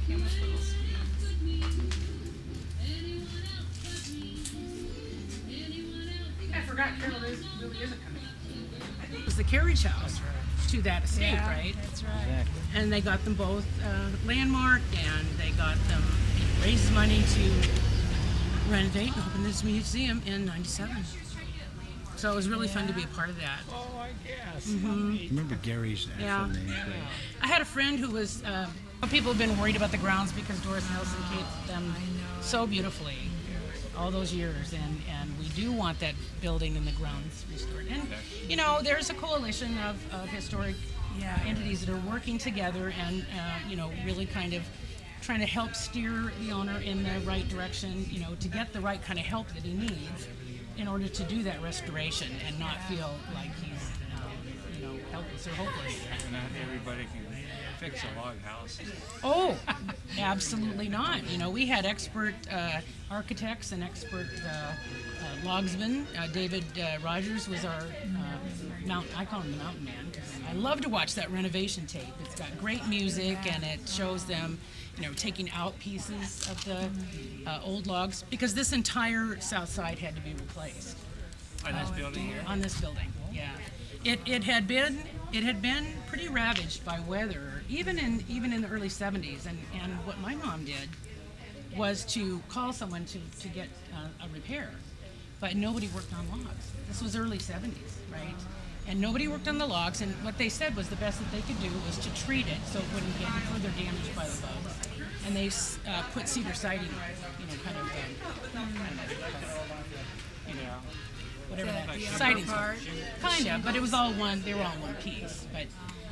I forgot Carol really isn't coming. It was the carriage house to that estate, right? That's right. Exactly. And they got them both landmarked, and they got them raised money to renovate and open this museum in '97. So it was really fun to be a part of that. Oh, I guess. Mhm. Remember Gary's actual name? I had a friend who was. People have been worried about the grounds because Doris Nelson kept them so beautifully all those years, and we do want that building and the grounds restored. And you know, there's a coalition of historic entities that are working together and you know, really kind of trying to help steer the owner in the right direction, you know, to get the right kind of help that he needs in order to do that restoration and not feel like he's you know, helpless or hopeless. Not everybody can fix a log house. Oh, absolutely not. You know, we had expert architects and expert logsmen. David Rogers was our I call him the mountain man. I love to watch that renovation tape. It's got great music and it shows them, you know, taking out pieces of the old logs because this entire south side had to be replaced. On this building here? On this building, yeah. It had been pretty ravaged by weather, even in the early '70s. And what my mom did was to call someone to get a repair, but nobody worked on logs. This was early '70s, right? And nobody worked on the logs. And what they said was the best that they could do was to treat it so it wouldn't get further damaged by the bugs. And they put cedar siding, you know, kind of you know, whatever that siding's kind of, but it was all one. They were all one piece, but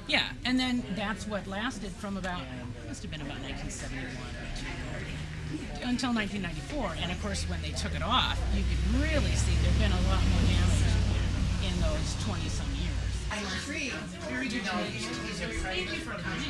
yeah. And then that's what lasted from about must have been about 1971 until 1994. And of course, when they took it off, you could really see there'd been a lot more damage in those 20-some years. Very good. Thank you for coming.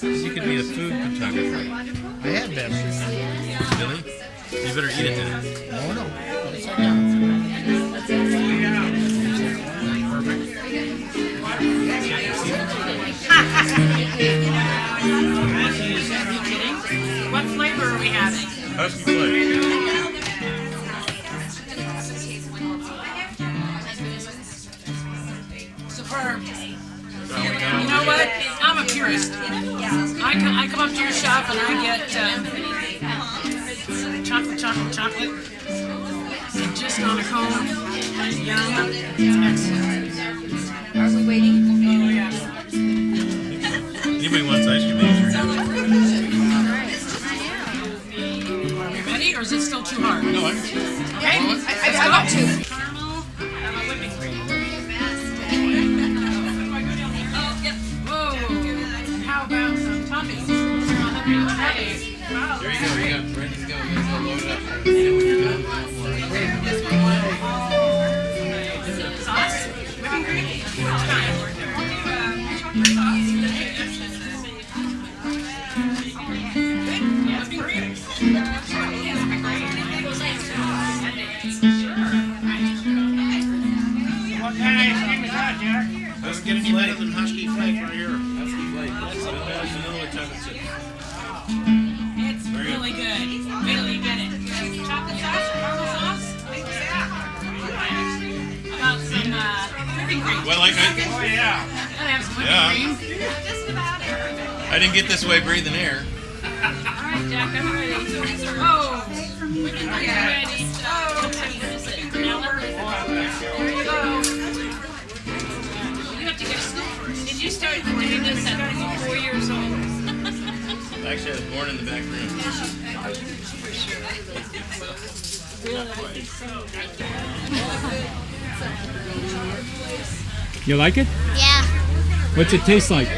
You could be a food photographer. I have been. Really? You better eat it then. Oh, no. Are you kidding? What flavor are we having? Husky flavor. Superb. You know what? I'm a purist. I come up to your shop and I get chocolate. And just on a cone. Yum. Excellent. Are we waiting? Oh, yeah. Anybody wants ice cream? Are we ready or is it still too hard? No, I'm. Okay. I got two. Caramel, whipping cream. Whoa. And how about some toppings? There you go. You got ready to go. You go load it up. Sauce? Whipping cream? Which kind? Whipping cream? What kind of ice cream is that, Jack? Doesn't get any better than Husky flavor here. Husky flavor. That's vanilla chocolate chip. It's really good. Wait till you get it. Chocolate sauce or caramel sauce? About some whipping cream. Well, like Oh, yeah. Gotta have some whipping Yeah. cream. I didn't get this way breathing air. Alright, Jack, I'm ready. Oh! Whipping cream ready. Oh! There you go. You have to get a scoop first. Did you start doing this at 4 years old? Actually, I was born in the back room. You like it? Yeah. What's it taste like? I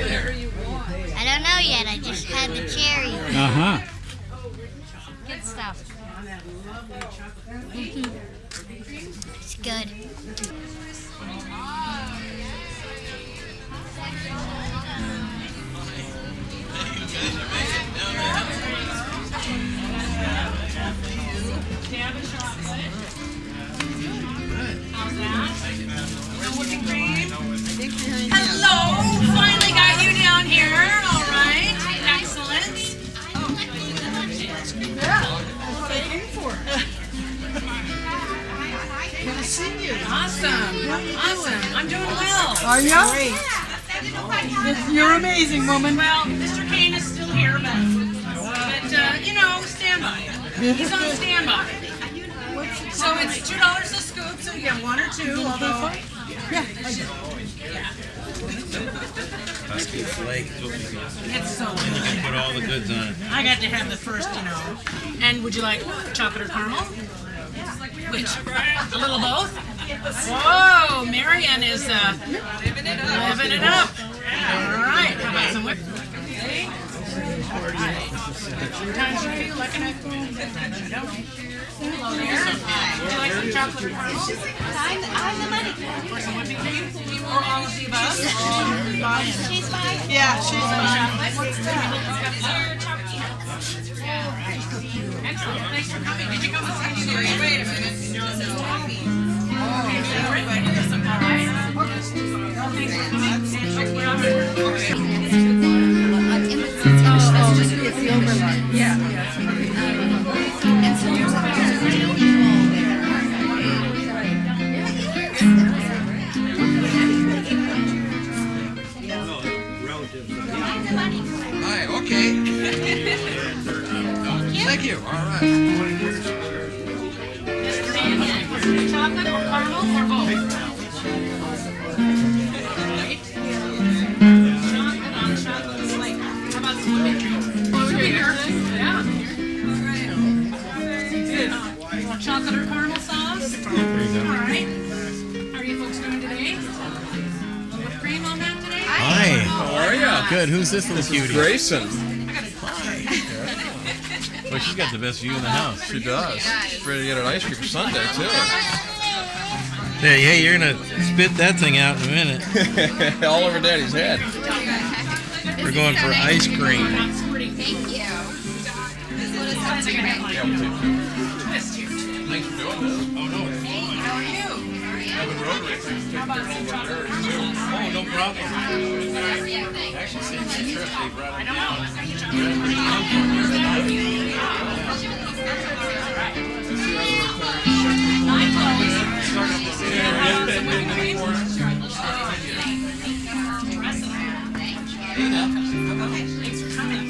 don't know yet. I just had the cherry. Uh-huh. Good stuff. It's good. Hello, finally got you down here. All right, excellent. Good to see you. Awesome. I'm doing well. Are you? You're amazing, woman. Well, Mr. Kane is still here, but you know, standby. He's on standby. So it's $2 a scoop, so you get one or two. Although, Yeah. Husky flake. it's so good. You can put all the goods on it. I got to have the first, you know. And would you like chocolate or caramel? Which? A little both? Whoa, Marianne is living it up. All right, how about some whipped? Okay. All right. Sometimes you feel like an Hello there. Would you like some chocolate or caramel? I'm the money. Or some whipping cream? Or all of the above? She's fine. Yeah, she's Chocolate? What's that? Excellent. Thanks for coming. Did you come with something? Wait a minute. No. Okay, so right here. All right. Thanks for coming. It's the overload. Yeah. Hi, okay. Thank you. All right. Chocolate or caramel or both? Right. Chocolate on chocolate slate. How about some whipping cream? Over here. Yeah. Good. You want chocolate or caramel sauce? All right. How are you folks doing today? A little whipped cream on that today? Hi. How are you? Good. Who's this little cutie? Grayson. Well, she's got the best view in the house. She does. She's ready to get an ice cream Sunday, too. Hey, you're gonna spit that thing out in a minute. All over Daddy's head. We're going for ice cream. Thank you. Thanks for doing this. Oh, no. How are you? Having Rotary. How about some chocolate? Oh, no problem. Actually, since the trip, they brought it down. Thanks for coming.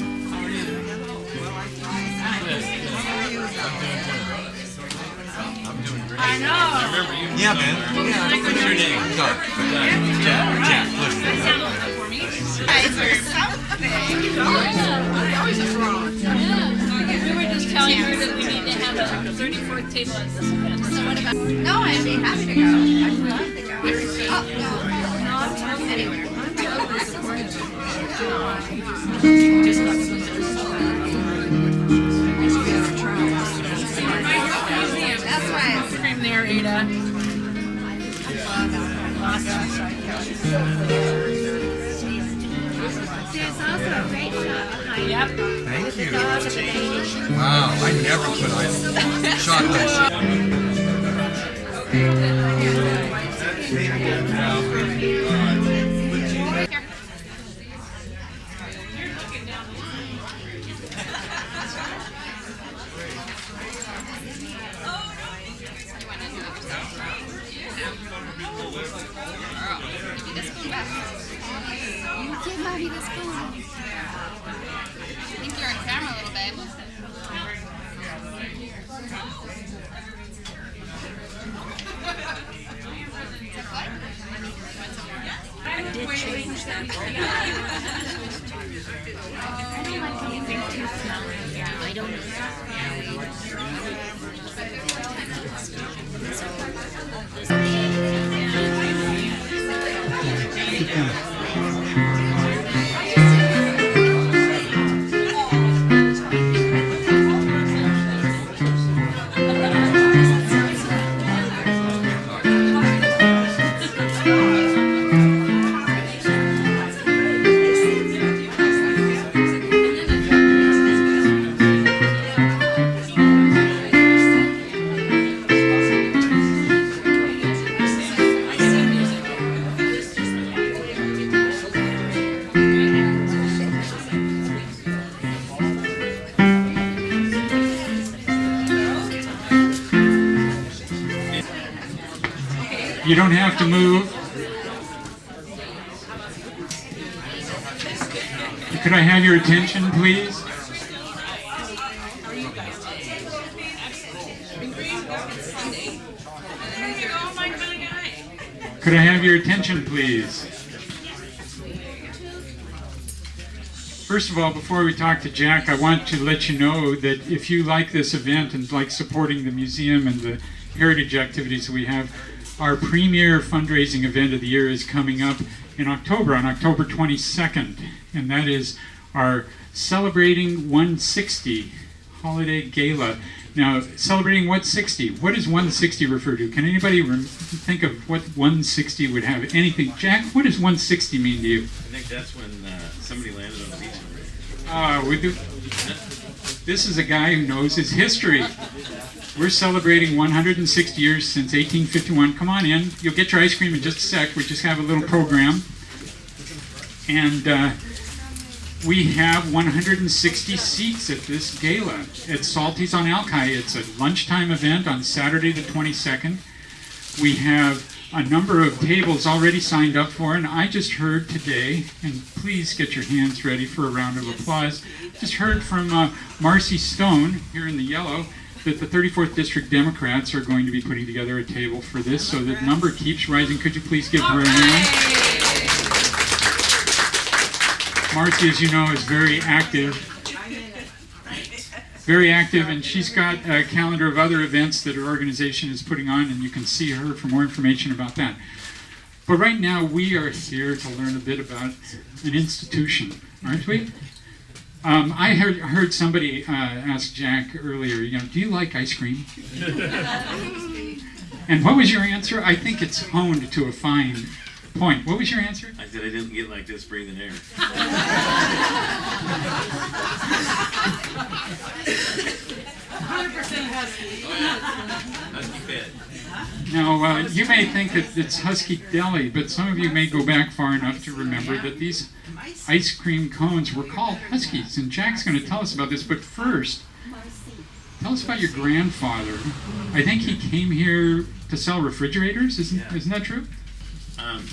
I know. Yeah, man. What's your name? Doug. Jack. Sound a little bit for me. We were just telling her that we need to have a 34th table at this event. So what about? No, I'd be happy to go. I'd love to go. Oh, no. Anywhere. That's why it's Cream there, Ada. there's also a great shop behind Yep. Thank you. dog with the baby. Wow, I never put ice chocolate. Give mommy the spoon. I think you're on camera a little bit. I did change that. I don't like anything too smelly. Yeah, I don't. Keep going. You don't have to move. Could I have your attention, please? Could I have your attention, please? First of all, before we talk to Jack, I want to let you know that if you like this event and like supporting the museum and the heritage activities that we have, our premier fundraising event of the year is coming up in October, on October 22nd, and that is our Celebrating 160 Holiday Gala. Now, celebrating 160, what does 160 refer to? Can anybody think of what 160 would have? Anything? Jack, what does 160 mean to you? I think that's when somebody landed on the beach already. This is a guy who knows his history. We're celebrating 160 years since 1851. Come on in. You'll get your ice cream in just a sec. We just have a little program. And we have 160 seats at this gala at Salty's on Alki. It's a lunchtime event on Saturday the 22nd. We have a number of tables already signed up for, and I just heard today, and please get your hands ready for a round of applause, just heard from Marcy Stone here in the yellow that the 34th District Democrats are going to be putting together a table for this, so the number keeps rising. Could you please give her a hand? Marcy, as you know, is very active, and she's got a calendar of other events that her organization is putting on, and you can see her for more information about that. But right now, we are here to learn a bit about an institution, aren't we? I heard somebody ask Jack earlier, do you like ice cream? And what was your answer? I think it's honed to a fine point. What was your answer? I said I didn't get like this breathing air. 100% Husky. Husky fed. Now, you may think that it's Husky Deli, but some of you may go back far enough to remember that these ice cream cones were called Huskies, and Jack's going to tell us about this. But first, tell us about your grandfather. I think he came here to sell refrigerators. Isn't that true?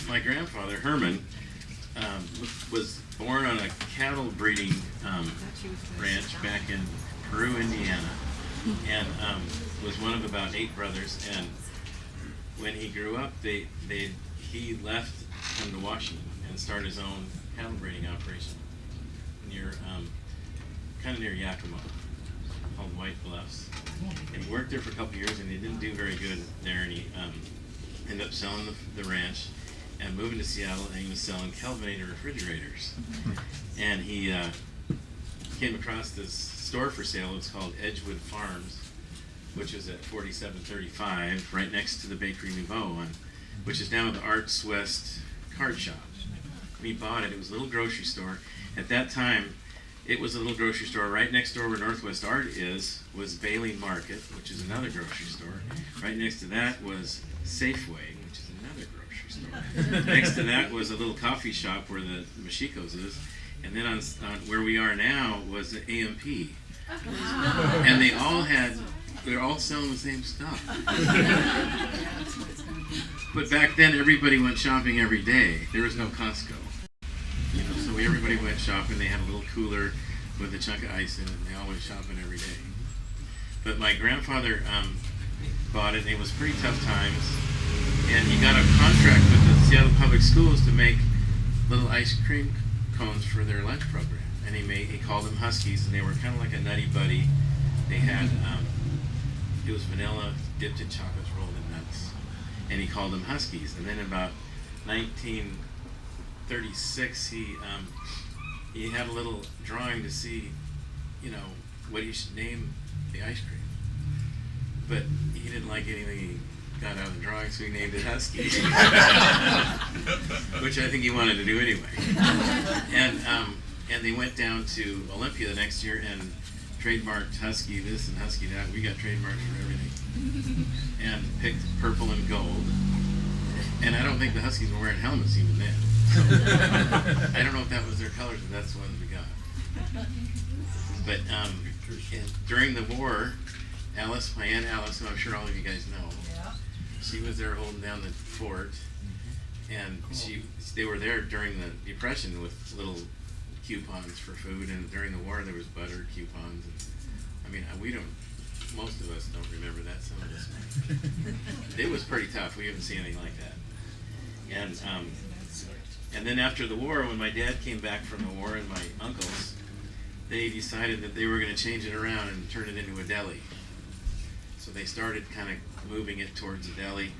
My grandfather, Herman, was born on a cattle breeding ranch back in Peru, Indiana, and was one of about 8 brothers. And when he grew up, he left to come to Washington and start his own cattle breeding operation near, kind of near Yakima, called White Bluffs. And he worked there for a couple of years, and he didn't do very good there, and he ended up selling the ranch and moving to Seattle, and he was selling Kelvinator refrigerators. And he came across this store for sale. It's called Edgewood Farms, which is at 4735, right next to the Bakery Nouveau, which is now the Arts West card shop. When he bought it, it was a little grocery store. At that time, it was a little grocery store. Right next door where Northwest Art was Bailey Market, which is another grocery store. Right next to that was Safeway, which is another grocery store. Next to that was a little coffee shop where the Mashiko's is. And then on where we are now was the AMP. And they're all selling the same stuff. But back then, everybody went shopping every day. There was no Costco. So everybody went shopping. They had a little cooler with a chunk of ice in it, and they all went shopping every day. But my grandfather bought it, and it was pretty tough times. And he got a contract with the Seattle Public Schools to make little ice cream cones for their lunch program. And he called them Huskies, and they were kind of like a Nutty Buddy. They had, it was vanilla dipped in chocolates rolled in nuts. And he called them Huskies. And then about 1936, he had a little drawing to see, what he should name the ice cream. But he didn't like anything he got out of the drawing, so he named it Husky. Which I think he wanted to do anyway. And they went down to Olympia the next year and trademarked Husky this and Husky that. We got trademarks for everything. And picked purple and gold. And I don't think the Huskies were wearing helmets even then. So, I don't know if that was their colors, but that's the ones we got. But during the war, my Aunt Alice, who I'm sure all of you guys know, she was there holding down the fort, and they were there during the Depression with little coupons for food, and during the war there was butter coupons. And, I mean, most of us don't remember that. Some of us might. It was pretty tough. We haven't seen anything like that. And then after the war, when my dad came back from the war and my uncles, they decided that they were going to change it around and turn it into a deli. So they started kind of moving it towards a deli,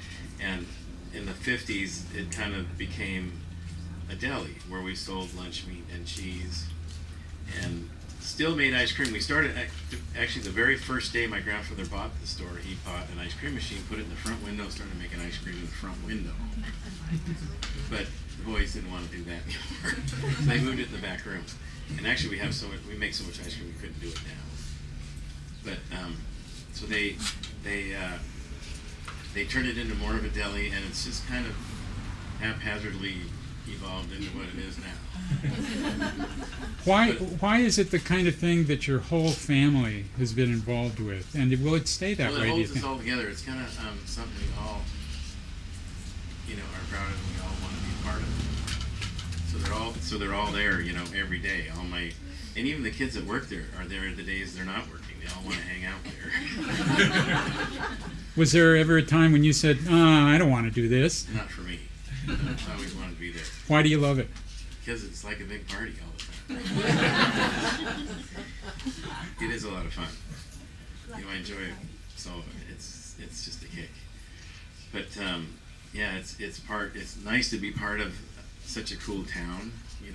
and in the 50s it kind of became a deli where we sold lunch meat and cheese and still made ice cream. We started, actually the very first day my grandfather bought the store, he bought an ice cream machine, put it in the front window, started making ice cream in the front window. But the boys didn't want to do that anymore, so they moved it in the back room. And actually we make so much ice cream we couldn't do it now. But so they turned it into more of a deli, and it's just kind of haphazardly evolved into what it is now. Why is it the kind of thing that your whole family has been involved with, and will it stay that Well, way? it Do you holds us think? all together. It's kind of something we all, are proud of, and we all want to be a part of. So they're all there, every day. And even the kids that work there are there the days they're not working. They all want to hang out there. Was there ever a time when you said, I don't want to do this? Not for me. I always wanted to be there Why do you love it? because it's like a big party all the time. It is a lot of fun. I enjoy it, so it's just a kick. But yeah, it's nice to be part of such a cool town. You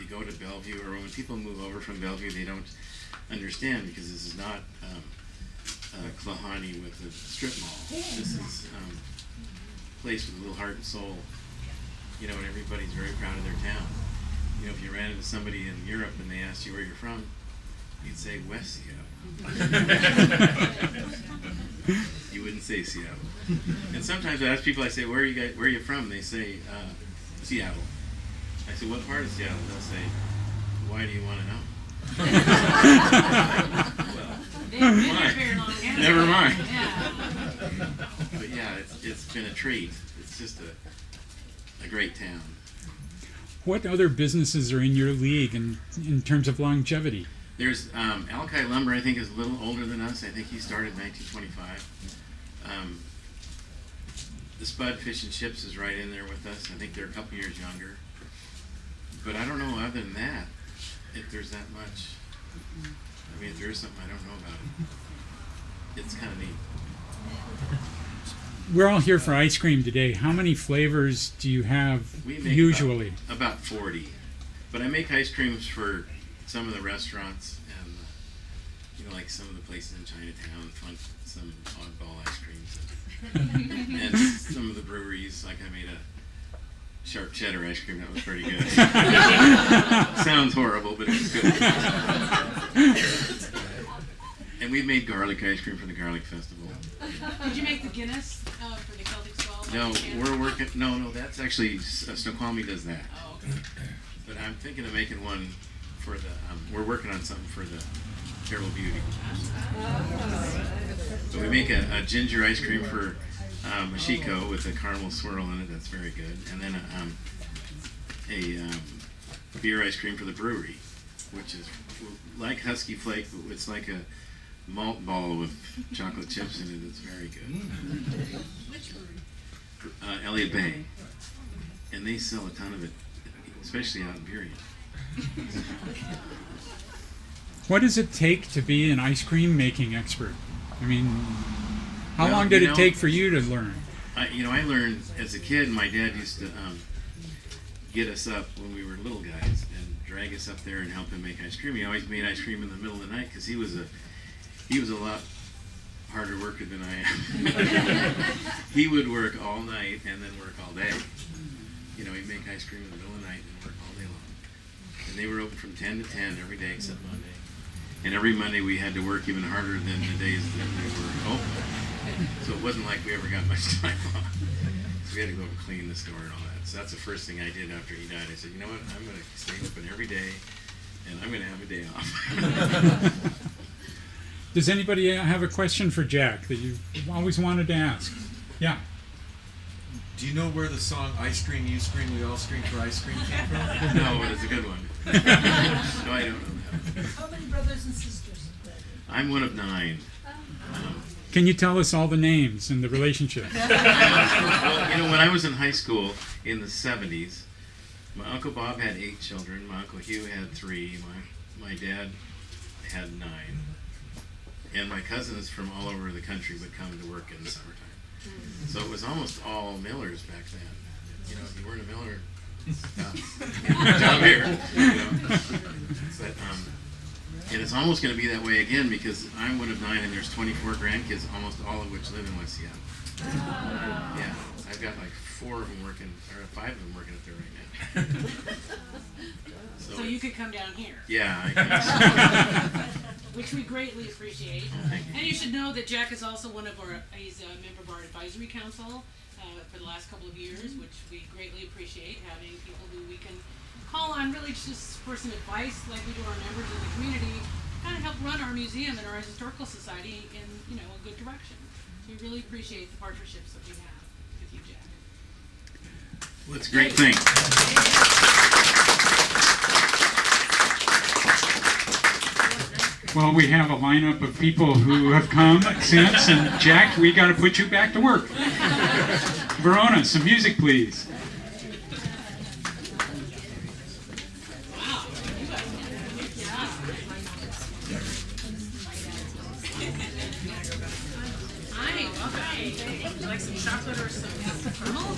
go to Bellevue, or when people move over from Bellevue, they don't understand because this is not Klahani with a strip mall. This is a place with a little heart and soul. And everybody's very proud of their town. If you ran into somebody in Europe and they asked you where you're from, you'd say West Seattle. You wouldn't say Seattle. And sometimes I ask people, I say, where are you from? They say, Seattle. I say, what part of Seattle? They'll say, why do you want to know? Well, why? Never mind. But yeah, it's been a treat. It's just a great town. What other businesses are in your league in terms of longevity? There's Alki Lumber, I think, is a little older than us. I think he started in 1925. The Spud Fish and Chips is right in there with us. I think they're a couple years younger. But I don't know other than that if there's that much. I mean, if there is something I don't know about it. It's kind of neat. We're all here for ice cream today. How many flavors do you have We make usually? About 40. But I make ice creams for some of the restaurants and, like some of the places in Chinatown, some oddball ice creams. And some of the breweries, like I made a sharp cheddar ice cream that was pretty good. Sounds horrible, but it was good. And we made garlic ice cream for the Garlic Festival. Did you make the Guinness for the Celtic Swell? No, we're working. No, that's actually Snoqualmie does that. Oh, okay. But I'm thinking of making one for the. We're working on something for the Terrible Beauty. So we make a ginger ice cream for Mashiko with a caramel swirl in it. That's very good. And then a beer ice cream for the brewery, which is like Husky Flake, but it's like a malt ball with chocolate chips in it. It's very good. Elliott Bay. And they sell a ton of it, especially out in Burien. What does it take to be an ice cream making expert? I mean, how Well, long did you it know- take for you to learn? I learned as a kid. My dad used to get us up when we were little guys and drag us up there and help him make ice cream. He always made ice cream in the middle of the night because he was a lot harder worker than I am. He would work all night and then work all day. He'd make ice cream in the middle of the night and work all day long. And they were open from 10 to 10 every day except Monday. And every Monday we had to work even harder than the days that they were open. So it wasn't like we ever got much time off. So we had to go and clean the store and all that. So that's the first thing I did after he died. I said, you know what, I'm going to stay open every day and I'm going to have a day off. Does anybody have a question for Jack that you've always wanted to ask? Yeah. Do you know where the song "I Scream, You Scream, We All Scream for Ice Cream" came from? No, but it's a good one. No, I don't know that. How many brothers and sisters? I'm one of 9. Can you tell us all the names and the relationships? Well, when I was in high school in the 70s, my Uncle Bob had 8 children, my Uncle Hugh had 3, my dad had 9, and my cousins from all over the country would come to work in the summertime. So it was almost all Millers back then. If you weren't a Miller, down here. But, and it's almost going to be that way again because I'm one of 9 and there's 24 grandkids, almost all of which live in West Seattle. Yeah, I've got like 4 of them working, or 5 of them working up there right now. So you could come down here. Yeah, I guess. Which we greatly appreciate. And you should know that Jack is also he's a member of our advisory council for the last couple of years, which we greatly appreciate, having people who we can call on really just for some advice, like we do our members in the community, kind of help run our museum and our historical society in a good direction. So we really appreciate the partnerships that we have with you, Jack. Well, it's a great thing. Well, we have a lineup of people who have come since, and Jack, we got to put you back to work. Verona, some music, please. Would you like some chocolate or some caramel?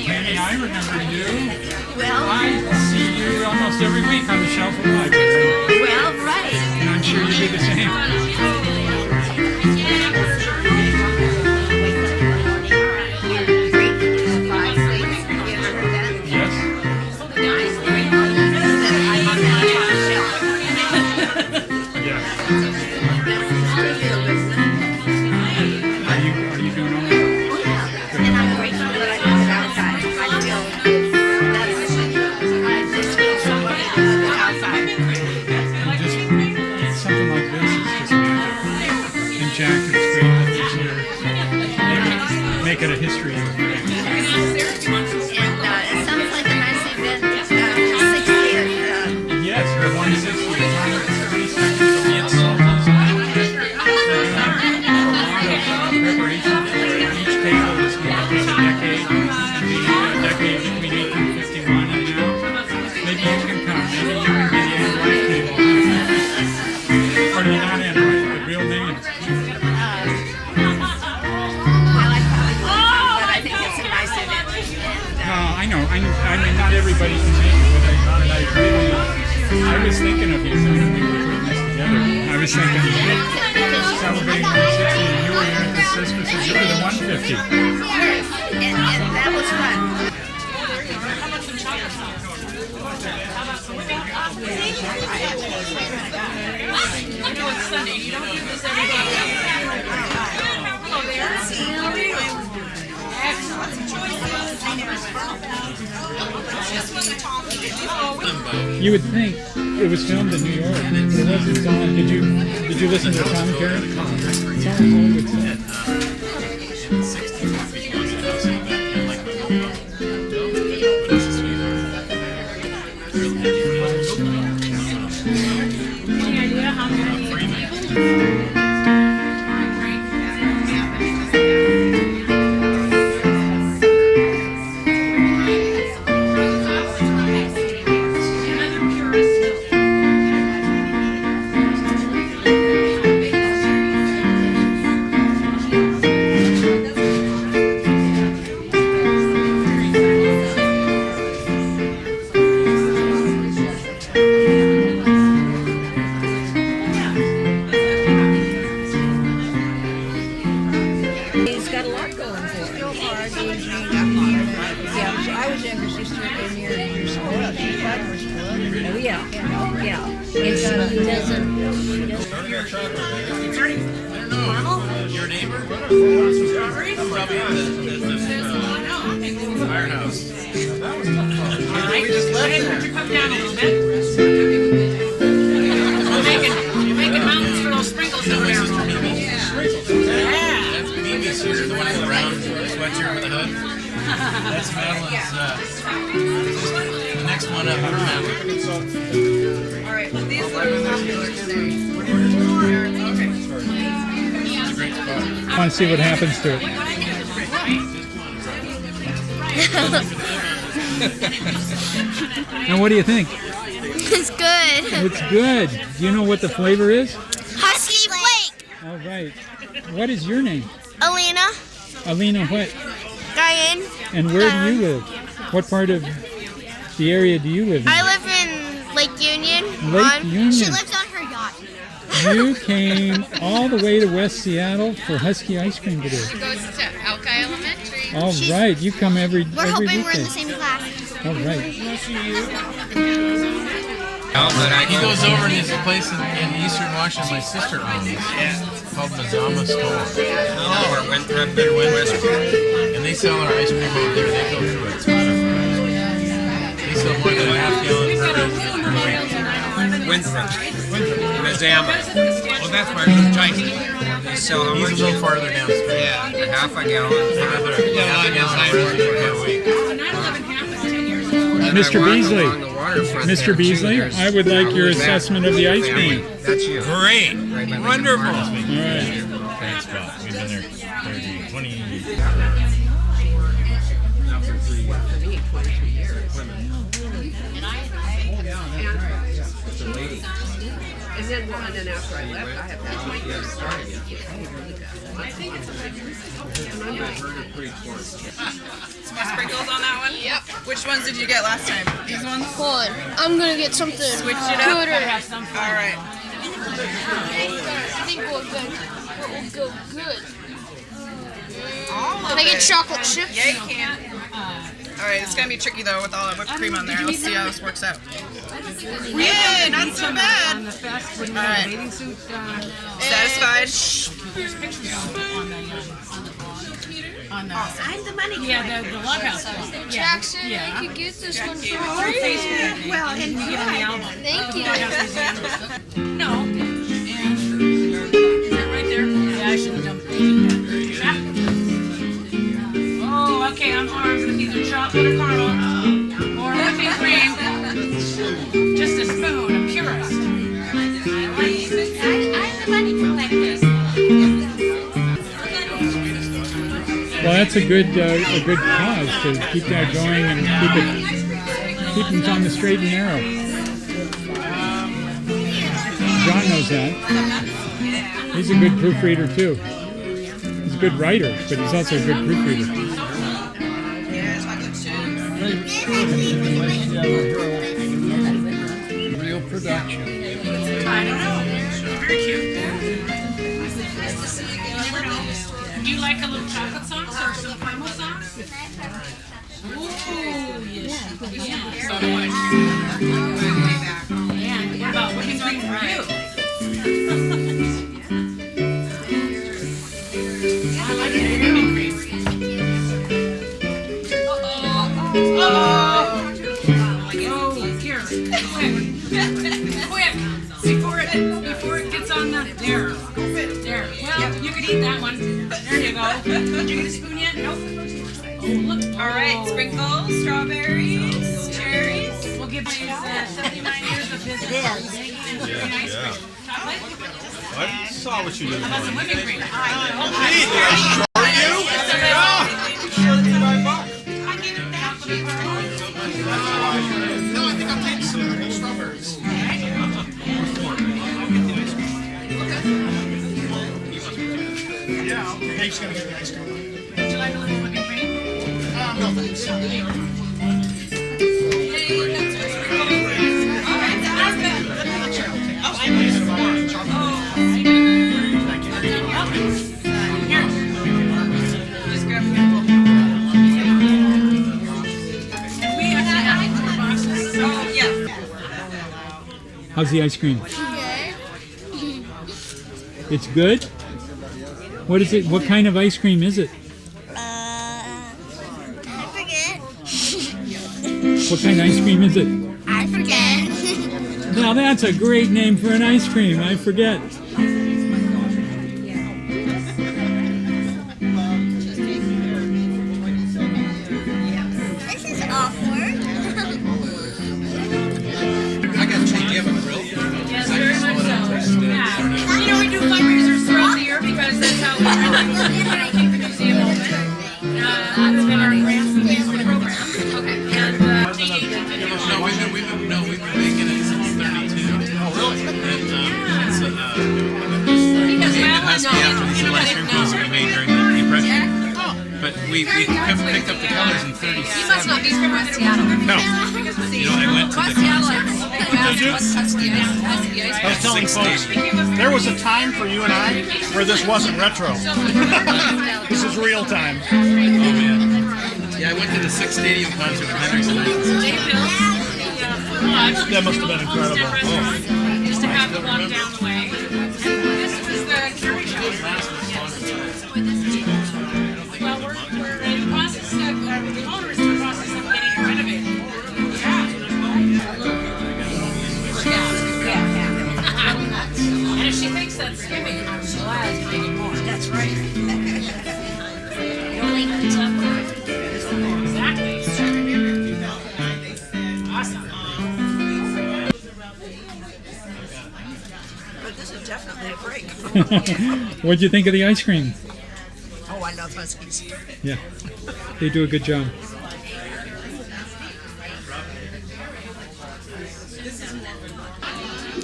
Penny, I remember you. Well, I see you almost every week on the shelf of the library. well, right. And I'm sure you do the same. Yes? Yeah. Are you doing all right? And I'm grateful that I put it outside. I feel that's so much outside. Just something like this is just amazing. And Jack, it's great that this year make it a history. And it sounds like a nice event. 60th. Yes, the 160th. Preparation for it. Each table is a decade. The decade between 1851 and now. Maybe you can come. Maybe you can be the Android table. Or the not Android, the real name. Well, I probably wouldn't come, but I think it's a nice event. No, I know. I mean, not everybody can make it, but I was thinking of you when we were putting this together. I was thinking, celebrating 160, and you were there at the sister, so you were the 150. And that was fun. You know it's Sunday. You don't do this every day. You would think it was filmed in New York. It wasn't. It's on. Did you listen to the commentary? It's on Hollywood. Any idea how many people? He's got a lot going for him. Yeah, so I was younger sister in your school. She's like her school. Oh yeah, yeah. It's he doesn't. Your neighbor? Firehouse. All right. Go ahead and put your cup down a little bit. We're making This is the one in the brown sweatshirt with a hood. That's Madeline's. The next one up for Madeline. All right, well, these are popular today. It's a great spot. I want to see what happens to it. Now, what do you think? It's good. It's good. Do you know what the flavor is? Husky Flake. All right. What is your name? Alina. Alina what? Diane. And where do you live? What part of the area do you live in? I live in Lake Union. Lake Union. She lives on her yacht. You came all the way to West Seattle for Husky ice cream today. She goes to Alki Elementary. All right. You come every We're hoping weekend. we're in the same class. All right. He goes over to this place in Eastern Washington my sister owns. It's called Mazama Store. Oh, or Winthrop and Western. And they sell our ice cream out there. They go through it. They sell more than a half gallon per week. Winthrop. Mazama. Oh, that's where it's tiny. They sell how much? He's a little farther down the street. Yeah, a half a gallon. Half a gallon per week. Mr. Beasley. Mr. Mr. Beasley, I would like your assessment of the ice cream. That's you. Great. Wonderful. All right. Thanks, Bob. We've been there 30, 20 years. And then, well, and then after I left, I have that one. Some sprinkles on that one? Yep. Which ones did you get last time? These ones? Hold on. I'm going to get something Switch it up? gooder. All right. I think we'll go good. All Can of I get it. chocolate chips? Yeah, you can. All right, it's going to be tricky, though, with all that whipped cream on there. Let's see how this works out. Yeah, not so bad. On the fest when you All had right. a bathing suit. Satisfied? There's pictures on the on the I'm the money yeah the log house. Jackson, Yeah. I could get this one for Your free. face with it. Well, You can get on the album. Thank you. Log House Museum. No. And right there. Yeah, I should have done Oh, okay. I'm armed with either chocolate or caramel or whipping cream. Just a spoon, a purist. I'm the money collector. Well, that's a good cause to keep that going and keep things on the straight and narrow. John knows that. He's a good proofreader too. He's a good writer, but he's also a good proofreader. Yeah, chocolate chips. Real production. I don't know. Very cute. You never know. Do you like a little chocolate sauce or some caramel sauce? Ooh, yes. Yeah. So do I. And what about whipping cream for you? I like it. Whipping cream. Oh, here. Quick. Before it gets on the there. Well, you could eat that one. There you go. Did you get a spoon yet? Nope. Oh, look. All right, sprinkles, strawberries, cherries. We'll give you 79 years of business. Yeah. I saw what you did. How about some whipping cream? No, I think I'm taking some strawberries. Yeah, okay. He's gonna get the ice cream. Would you like a little whipping cream? No, thanks. Just grab We actually have 4 boxes. So, yeah. How's the ice cream? Good. It's good? What is it? What kind of ice cream is it? I forget. What kind of ice cream is it? I forget. Now that's a great name for an ice cream. I forget. that's how we're going to keep the museum open. It's been our grants program. Okay. And we've been making it since 32. Oh, really? And it's named it Husky after these little ice cream cones that we made during the Depression. But we picked up the colors in 37. You must not be from West Seattle. No. You know, I went to the concert. I was telling folks, there was a time for you and I where this wasn't retro. This is real time. Oh, man. Yeah, I went to the 6 Stadium concert with Hendrix in 1960. That must have been incredible. Used to have the one down the way. This was the carry shop. Well, we're in the process of, the owner is in the process of getting it renovated. Yeah. And if she thinks that's skimming, I'm glad to make it more. That's right. Exactly. Awesome. But this is definitely a break. What'd you think of the ice cream? Oh, I love Huskies. Yeah, they do a good job.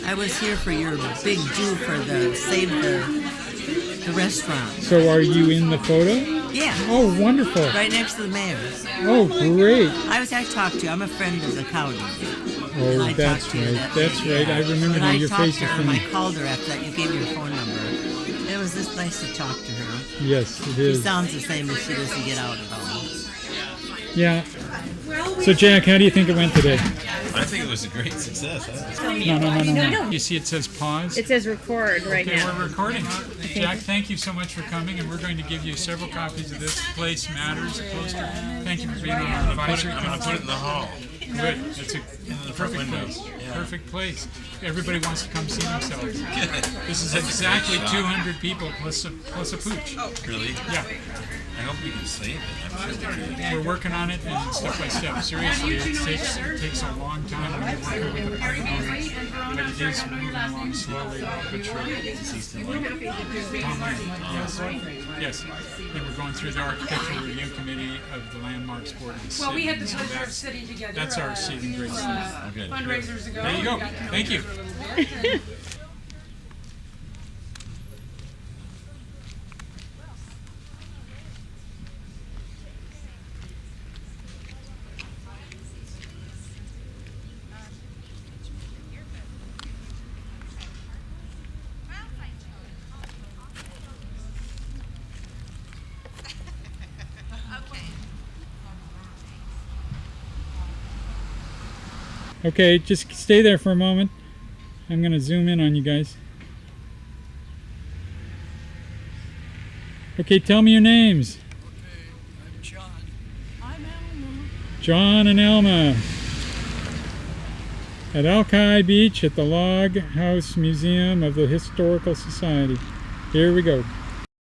I was here for your big do for the Save the restaurant. So are you in the photo? Yeah. Oh, wonderful. Right next to the mayor. Oh, great. I talked to you. I'm a friend of the county. Oh, I that's talked to you right. that That's day. right. I remember When now. I Your talked face to is her, I funny. called her after that. You gave me your phone number. It was just nice to talk to her. Yes, it She is. sounds the same as she doesn't get out at all. Yeah. So, Jack, how do you think it went today? I think it was a great success. No. You see it says pause? It says record right Okay, now. we're recording. Jack, thank you so much for coming, and we're going to give you several copies of This Place Matters poster. Thank you for being on our advisory I'm going to put it in the hall. Good. That's a perfect windows. place. Yeah. Perfect place. Everybody wants to come see themselves. This is exactly 200 people plus a pooch. Really? Yeah. I hope we can save it. I'm sure we can. We're working on it and step by step. Seriously, it takes a long time when you're working with a party owner, but it is moving along slowly but surely. Is he still like it? Yes. And we're going through the architectural review committee of the landmarks board of the city. Well, we had the pleasure of sitting together. That's our seating grace. Good. Fundraisers ago. There you go. We got to Thank you. for a little bit. Okay, just stay there for a moment. I'm going to zoom in on you guys. Okay, tell me your names. I'm John. John and Elma. At Alki Beach at the Log House Museum of the Historical Society. Here we go.